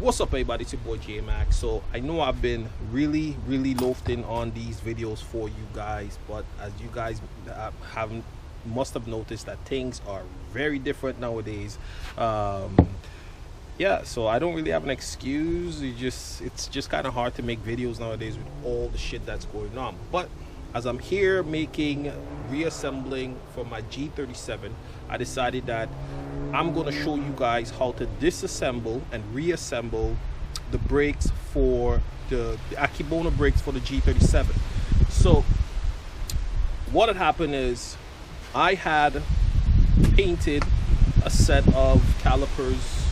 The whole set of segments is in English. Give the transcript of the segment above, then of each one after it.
What's up everybody, it's your boy J Max. So I know I've been really loafing on these videos for you guys, but as you guys must have noticed that things are very different nowadays. Yeah, so I don't really have an excuse. It's just kind of hard to make videos nowadays with all the shit that's going on. But as I'm here reassembling for my G37, I decided that I'm going to show you guys how to disassemble and reassemble the brakes for the Akebono brakes for the G37. So what had happened is I had painted a set of calipers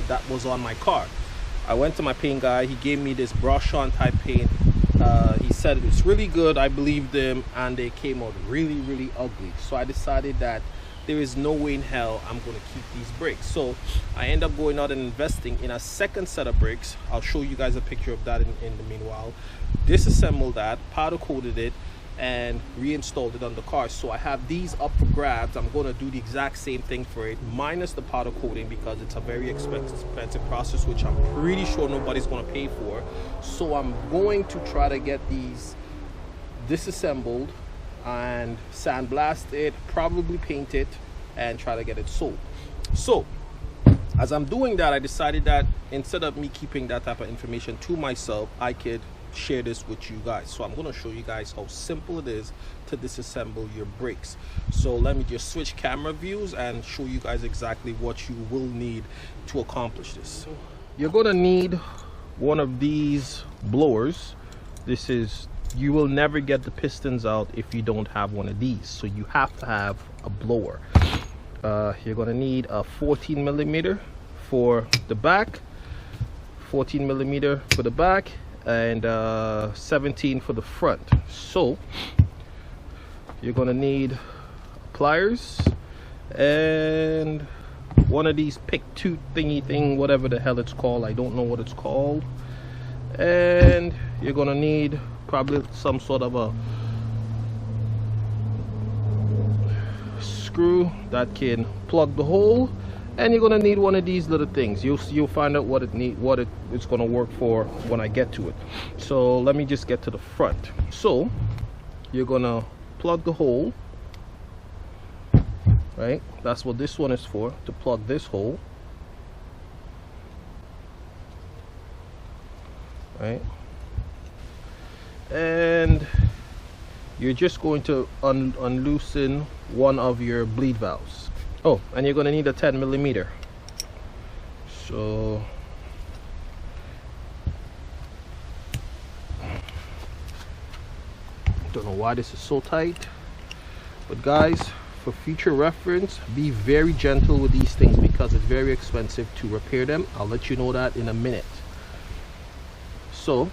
that was on my car. I went to my paint guy, he gave me this brush on type paint. He said it was really good, I believed him, and they came out really ugly. So I decided that there is no way in hell I'm going to keep these brakes. So I end up going out and investing in a second set of brakes. I'll show you guys a picture of that in the meanwhile. Disassembled that, powder coated it, and reinstalled it on the car. So I have these up for grabs. I'm going to do the exact same thing for it, minus the powder coating, because it's a very expensive process, which I'm pretty sure nobody's going to pay for. So I'm going to try to get these disassembled and sandblast it, probably paint it, and try to get it sold. So as I'm doing that, I decided that instead of me keeping that type of information to myself, I could share this with you guys. So I'm going to show you guys how simple it is to disassemble your brakes. So let me just switch camera views and show you guys exactly what you will need to accomplish this. You're going to need one of these blowers. You will never get the pistons out if you don't have one of these, so you have to have a blower. You're going to need a 14 millimeter for the back, 14 millimeter for the back, and 17 for the front. So you're going to need pliers and one of these pick tooth thingy thing, whatever the hell it's called, I don't know what it's called. And you're going to need probably some sort of a screw that can plug the hole, and you're gonna need one of these little things. You'll find out what it's gonna work for when I get to it. So let me just get to the front. So you're gonna plug the hole, right? That's what this one is for, to plug this hole, right? And you're just going to unloosen one of your bleed valves. Oh, and you're going to need a 10 millimeter. So don't know why this is so tight, but guys, for future reference, be very gentle with these things because it's very expensive to repair them. I'll let you know that in a minute. So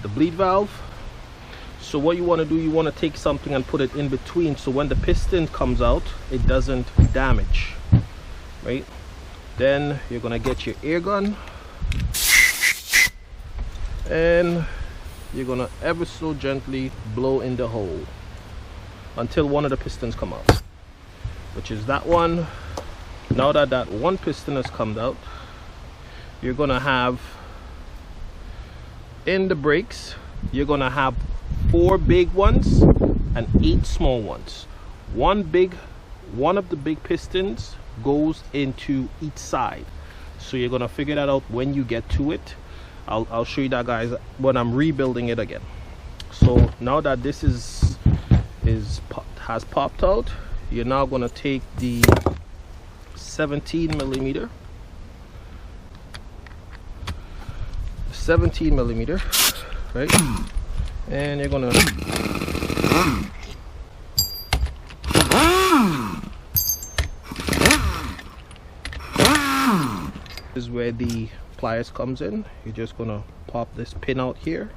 the bleed valve, so what you want to do, you want to take something and put it in between, so when the piston comes out it doesn't damage, right? Then you're going to get your air gun and you're going to ever so gently blow in the hole until one of the pistons come out, which is that one. Now that one piston has come out, you're going to have in the brakes, you're gonna have 4 big ones and 8 small ones. One of the big pistons goes into each side, so you're gonna figure that out when you get to it. I'll show you that, guys, when I'm rebuilding it again. So now that this has popped out, you're now gonna take the 17 millimeter, right, and you're gonna this is where the pliers comes in. You're just gonna pop this pin out here,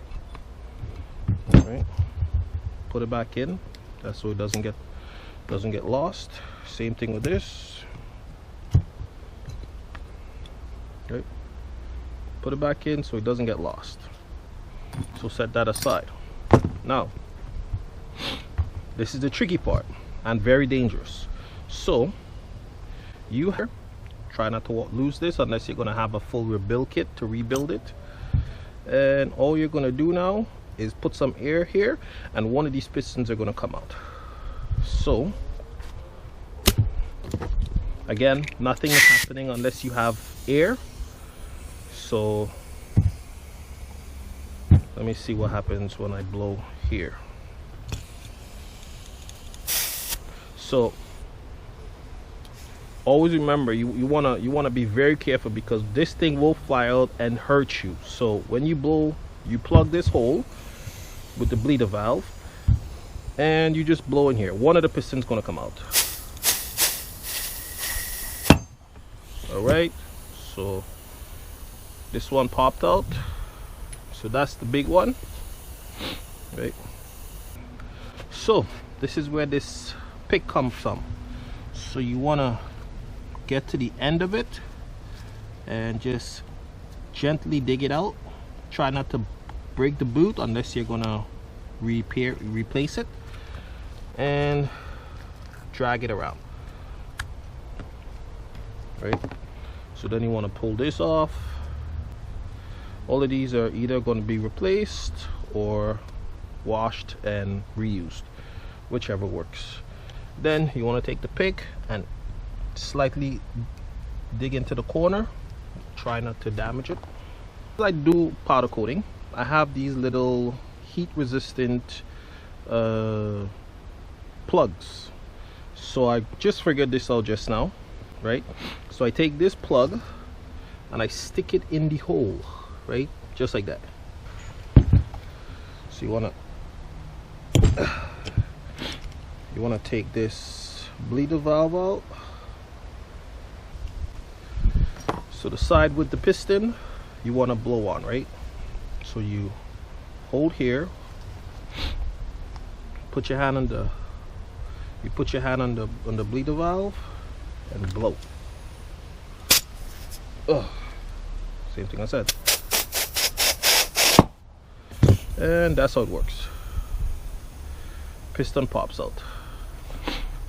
right, put it back in, that's so it doesn't get lost. Same thing with this, right, put it back in so it doesn't get lost. So set that aside. Now this is the tricky part and very dangerous. So you Try not to lose this unless you're going to have a full rebuild kit to rebuild it. And all you're going to do now is put some air here, and one of these pistons are going to come out. So again, nothing is happening unless you have air. So let me see what happens when I blow here. So always remember, you wanna be very careful, because this thing will fly out and hurt you. So when you blow, you plug this hole with the bleeder valve, and you just blow in here. One of the pistons gonna come out. All right, so this one popped out, so that's the big one, right? So this is where this pick comes from. So you want to get to the end of it and just gently dig it out. Try not to break the boot unless you're gonna replace it, and drag it around, right? So then you want to pull this off. All of these are either going to be replaced or washed and reused, whichever works. Then you want to take the pick and slightly dig into the corner. Try not to damage it. I do powder coating. I have these little heat resistant plugs. So I just figured this out just now, right? So I take this plug and I stick it in the hole, right? Just like that. So you wanna take this bleeder valve out. So the side with the piston, you wanna blow on, right? So you hold here, put your hand on the bleeder valve and blow. Same thing I said. And that's how it works. Piston pops out.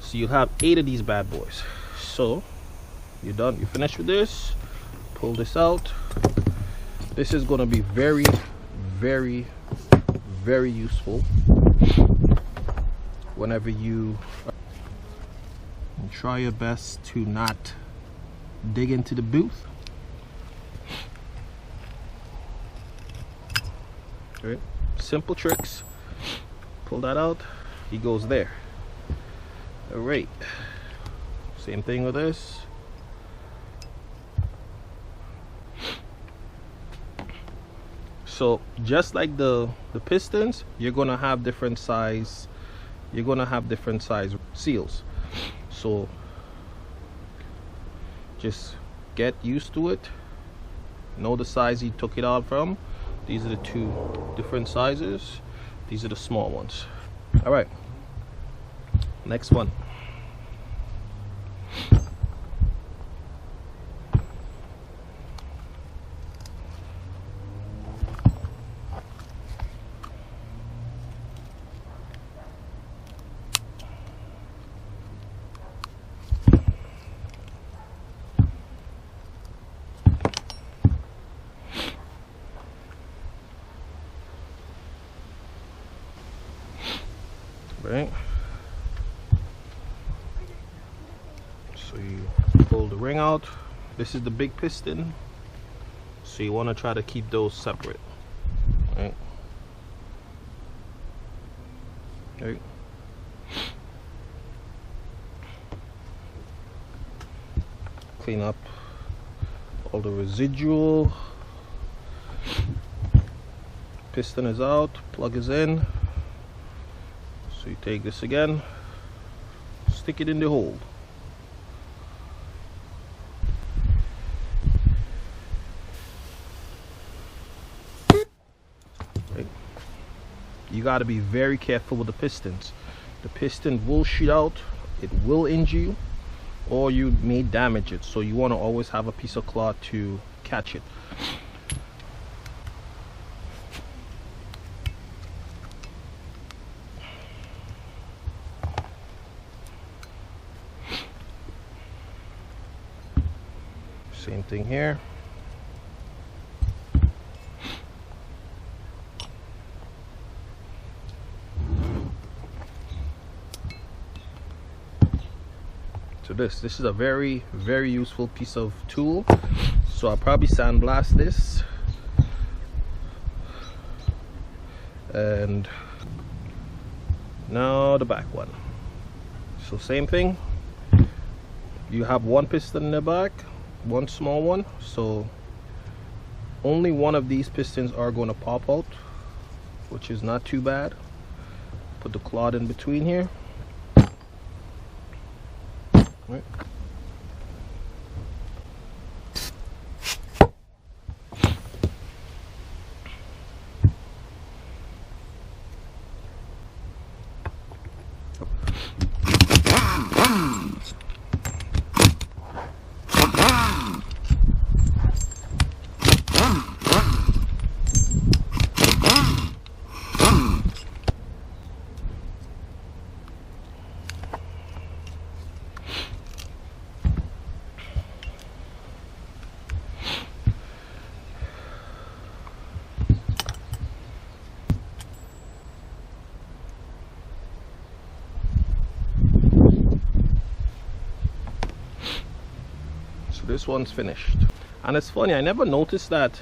So you'll have 8 of these bad boys. So you're done, you're finished with this. Pull this out. This is going to be very, very, very useful whenever you try your best to not dig into the booth. Right? Simple tricks. Pull that out, he goes there. All right, same thing with this. So just like the pistons, you're gonna have different size seals. So just get used to it. Know the size you took it out from. These are the 2 different sizes. These are the small ones. All right, next one. Right, so you pull the ring out. This is the big piston, so you want to try to keep those separate, right? Right. Clean up all the residual. Piston is out, plug is in. So you take this again, stick it in the hole. Right. You got to be very careful with the pistons. The piston will shoot out, it will injure you, or you may damage it. So you want to always have a piece of cloth to catch it. thing here. So this is a very useful piece of tool. So I'll probably sandblast this, and now the back one. So same thing, you have one piston in the back, one small one, so only one of these pistons are going to pop out, which is not too bad. Put the cloth in between here. Right. This one's finished. And it's funny, I never noticed that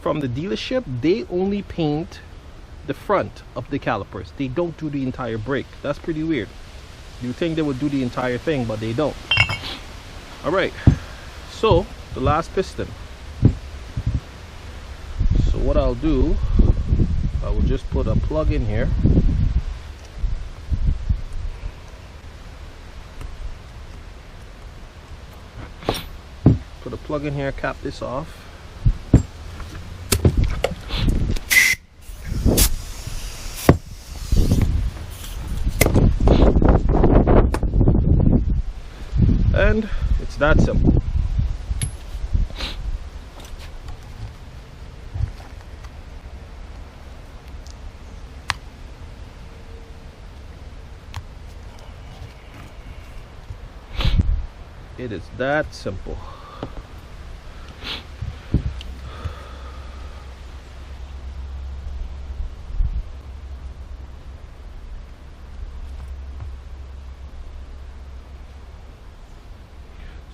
from the dealership they only paint the front of the calipers. They don't do the entire brake. That's pretty weird. You think they would do the entire thing, but they don't. Alright, so the last piston. So what I'll do, I will just put a plug in here. Put a plug in here, cap this off. And it's that simple. It is that simple.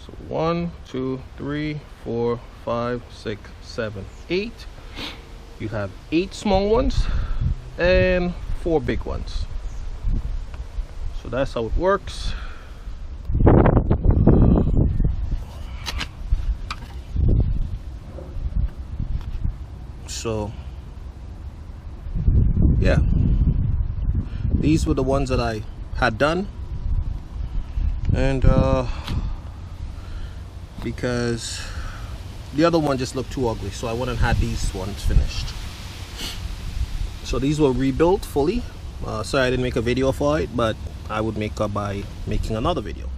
So 1, 2, 3, 4, 5, 6, 7, 8. You have 8 small ones and 4 big ones. So that's how it works. So yeah, these were the ones that I had done, and because the other one just looked too ugly, so I went and had these ones finished. So these were rebuilt fully. Sorry I didn't make a video for it, but I would make up by making another video.